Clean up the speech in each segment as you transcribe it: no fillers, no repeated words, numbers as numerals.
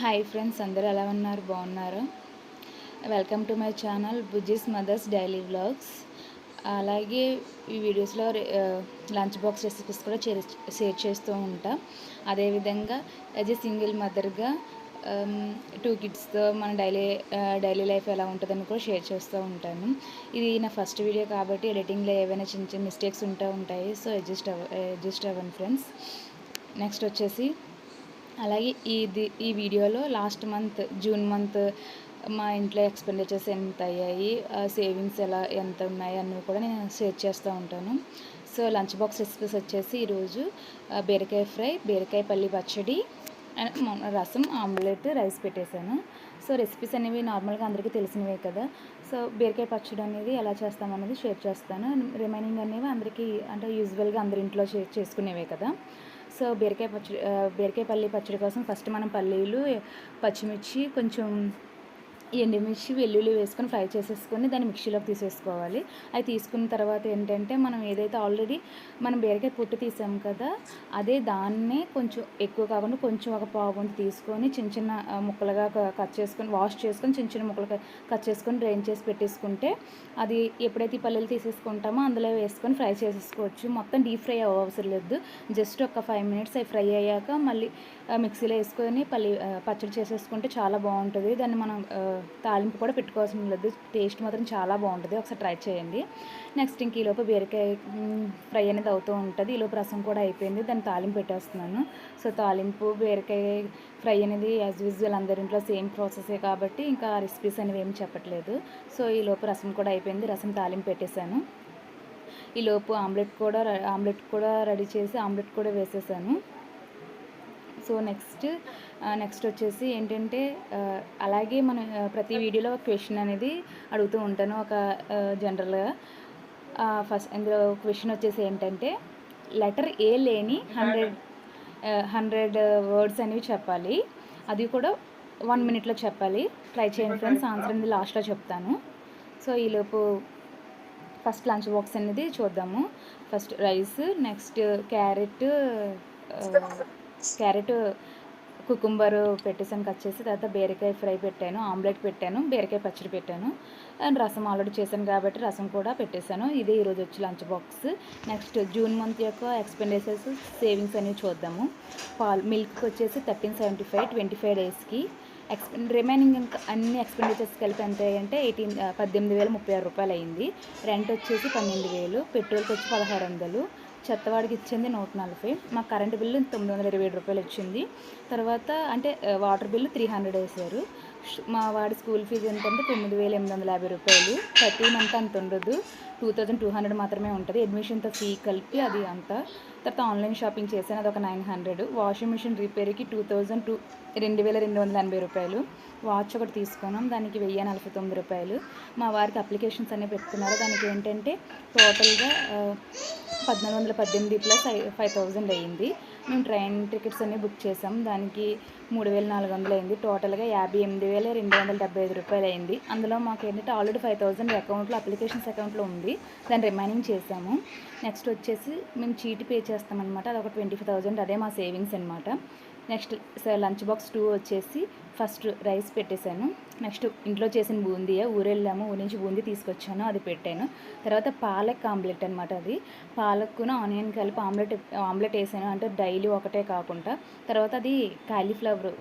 Hi friends, అందరూ ఎలా ఉన్నారు? బాగున్నారు. Welcome to my channel Bujji's mothers daily vlogs. అలాగే ఈ వీడియోస్లో లంచ్ బాక్స్ రెసిపీస్ కూడా షేర్ చేస్తూ ఉంటా. అదేవిధంగా యాజ్ ఏ సింగిల్ మదర్గా 2 కిడ్స్తో మన డైలీ లైఫ్ ఎలా ఉంటుందని కూడా షేర్ చేస్తూ ఉంటాను. ఇది నా ఫస్ట్ వీడియో కాబట్టి ఎడిటింగ్లో ఏవైనా చిన్న చిన్న మిస్టేక్స్ ఉంటాయి. సో అడ్జస్ట్ అవ్వండి ఫ్రెండ్స్. నెక్స్ట్ వచ్చేసి అలాగే ఈ వీడియోలో లాస్ట్ మంత్ జూన్ మంత్ మా ఇంట్లో ఎక్స్పెండిచర్స్ ఎంత అయ్యాయి, సేవింగ్స్ ఎంత ఉన్నాయి అన్నీ కూడా నేను షేర్ చేస్తూ ఉంటాను. సో లంచ్ బాక్స్ రెసిపీస్ వచ్చేసి ఈరోజు బీరకాయ ఫ్రై, బీరకాయ పల్లి పచ్చడి అండ్ రసం, ఆమ్లెట్, రైస్ పెట్టేశాను. సో రెసిపీస్ అనేవి నార్మల్గా అందరికీ తెలిసినవే కదా. సో బీరకాయ పచ్చడి అనేది ఎలా చేస్తామనేది షేర్ చేస్తాను. రిమైనింగ్ అనేవి అందరికీ అంటే యూజువల్గా అందరి ఇంట్లో చేసుకునేవే కదా. సో బీరకాయ పల్లి పచ్చడి కోసం ఫస్ట్ మనం పల్లీలు, పచ్చిమిర్చి, కొంచెం ఎండుమిర్చి, వెల్లుల్లి వేసుకొని ఫ్రై చేసేసుకొని దాన్ని మిక్సీలోకి తీసేసుకోవాలి. అది తీసుకున్న తర్వాత ఏంటంటే మనం ఏదైతే ఆల్రెడీ మనం బీరకాయ పొట్టు తీసాం కదా, అదే దాన్నే కొంచెం ఎక్కువ కాకుండా కొంచెం ఒక పావు వంతు తీసుకొని చిన్న చిన్న ముక్కలుగా కట్ చేసుకొని వాష్ చేసుకొని చిన్న చిన్న ముక్కలు కట్ చేసుకొని డ్రైన్ చేసి పెట్టేసుకుంటే అది ఎప్పుడైతే ఈ పల్లీలు తీసేసుకుంటామో అందులో వేసుకొని ఫ్రై చేసేసుకోవచ్చు. మొత్తం డీప్ ఫ్రై అవసరం లేదు. జస్ట్ ఒక 5 మినిట్స్ అవి ఫ్రై అయ్యాక మళ్ళీ మిక్సీలో వేసుకొని పచ్చడి చేసేసుకుంటే చాలా బాగుంటుంది. దాన్ని మనం తాలింపు కూడా పెట్టుకోవాల్సిన లేదు. టేస్ట్ మాత్రం చాలా బాగుంటుంది. ఒకసారి ట్రై చేయండి. నెక్స్ట్ ఇంక ఈలోపు బీరకాయ ఫ్రై అనేది అవుతూ ఉంటుంది. ఈలోపు రసం కూడా అయిపోయింది. దాన్ని తాలింపు పెట్టేస్తున్నాను. సో తాలింపు బీరకాయ ఫ్రై అనేది యాజ్ యూజువల్ అందరింట్లో సేమ్ ప్రాసెసే కాబట్టి ఇంకా రెసిపీస్ అనేవి ఏమి చెప్పట్లేదు. సో ఈలోపు రసం కూడా అయిపోయింది. రసం తాలింపు పెట్టేశాను. ఈలోపు ఆమ్లెట్ కూడా రెడీ చేసి ఆమ్లెట్ కూడా వేసేసాను. సో నెక్స్ట్ వచ్చేసి ఏంటంటే అలాగే మనం ప్రతి వీడియోలో ఒక క్వశ్చన్ అనేది అడుగుతూ ఉంటాను. ఒక జనరల్గా ఫస్ట్ ఇందులో క్వశ్చన్ వచ్చేసి ఏంటంటే లెటర్ ఏ లేని 100 వర్డ్స్ అనేవి చెప్పాలి. అది కూడా 1 మినిట్లో చెప్పాలి. ట్రై చేయండి ఫ్రెండ్స్. ఆన్సర్ అనేది లాస్ట్లో చెప్తాను. సో ఈలోపు ఫస్ట్ లంచ్ బాక్స్ అనేది చూద్దాము. First rice, next carrot cucumber పెట్టేసాను కట్ చేసి. తర్వాత బీరకాయ ఫ్రై పెట్టాను, ఆమ్లెట్ పెట్టాను, బీరకాయ పచ్చడి పెట్టాను అండ్ రసం ఆల్రెడీ చేశాను కాబట్టి రసం కూడా పెట్టేశాను. ఇదే ఈరోజు వచ్చి lunch box. Next June month యొక్క ఎక్స్పెండిచర్స్ సేవింగ్స్ అనేవి చూద్దాము. మిల్క్ వచ్చేసి 1375 25 డేస్కి. రిమైనింగ్ ఇంకా అన్ని ఎక్స్పెండిచర్స్ కలిపి ఎంత అంటే 18,036 రూపాయలు అయింది. రెంట్ వచ్చేసి 12,000, పెట్రోల్కి వచ్చి 1600, చెత్తవాడికి ఇచ్చింది 140, మా కరెంటు బిల్లు 927 రూపాయలు వచ్చింది. తర్వాత అంటే వాటర్ బిల్లు 300 వేశారు. మా వాడి స్కూల్ ఫీజు ఎంతంటే 9,850 రూపాయలు. ప్రతి మంత్ అంత ఉండదు, 2,200 మాత్రమే ఉంటుంది. అడ్మిషన్తో ఫీ కలిపి అది అంతా. తర్వాత ఆన్లైన్ షాపింగ్ చేశాను, అది ఒక 900. వాషింగ్ మిషన్ రిపేర్కి 2,280 రూపాయలు. వాచ్ ఒకటి తీసుకున్నాం, దానికి 1,049 రూపాయలు. మా వారికి అప్లికేషన్స్ అనేవి పెట్టుకున్నారు, దానికి ఏంటంటే టోటల్గా 1,418 ప్లస్ 5,000 అయ్యింది. మేము ట్రైన్ టికెట్స్ అన్నీ బుక్ చేసాం, దానికి 3,400 అయింది. టోటల్గా 58,275 రూపాయలు అయింది. అందులో మాకు ఏంటంటే ఆల్రెడీ 5,000 అకౌంట్లో అప్లికేషన్స్ అకౌంట్లో ఉంది, దాన్ని రిమైనింగ్ చేసాము. నెక్స్ట్ వచ్చేసి మేము చీటీ పే చేస్తామన్నమాట, అది ఒక 25,000, అదే మా సేవింగ్స్ అనమాట. నెక్స్ట్ లంచ్ బాక్స్ 2 వచ్చేసి ఫస్ట్ రైస్ పెట్టేశాను. నెక్స్ట్ ఇంట్లో చేసిన బూందీ, ఊరెళ్ళాము, ఊరి నుంచి బూందీ తీసుకొచ్చాను, అది పెట్టాను. తర్వాత పాలక్ ఆమ్లెట్ అనమాట, అది పాలక్కును ఆనియన్ కలిపి ఆమ్లెట్ వేసాను, అంటే డైలీ ఒకటే కాకుండా. తర్వాత అది కాలీఫ్లవర్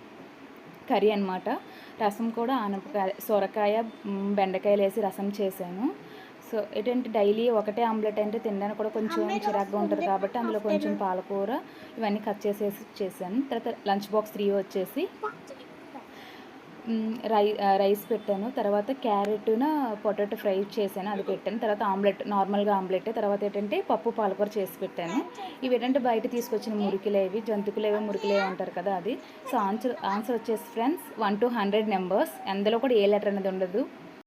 కర్రీ అనమాట. రసం కూడా సొరకాయ, బెండకాయలు వేసి రసం చేశాను. సో ఏంటంటే డైలీ ఒకటే ఆమ్లెట్ అంటే తినడానికి కూడా కొంచెం చిరాగ్గా ఉంటుంది కాబట్టి అందులో కొంచెం పాలకూర ఇవన్నీ కట్ చేసేసి చేశాను. తర్వాత లంచ్ బాక్స్ 3 వచ్చేసి రైస్ పెట్టాను. తర్వాత క్యారెట్ను పొటాటో ఫ్రై చేశాను, అది పెట్టాను. తర్వాత నార్మల్గా ఆమ్లెట్. తర్వాత ఏంటంటే పప్పు పాలకూర చేసి పెట్టాను. ఇవి ఏంటంటే బయట తీసుకొచ్చిన మురికిలేవి, జంతుకులేవి మురికిలేవి అంటారు కదా, అది. సో ఆన్సర్ వచ్చేసి ఫ్రెండ్స్ 1 to 100 నెంబర్స్. అందులో కూడా ఏ లెటర్ అనేది ఉండదు.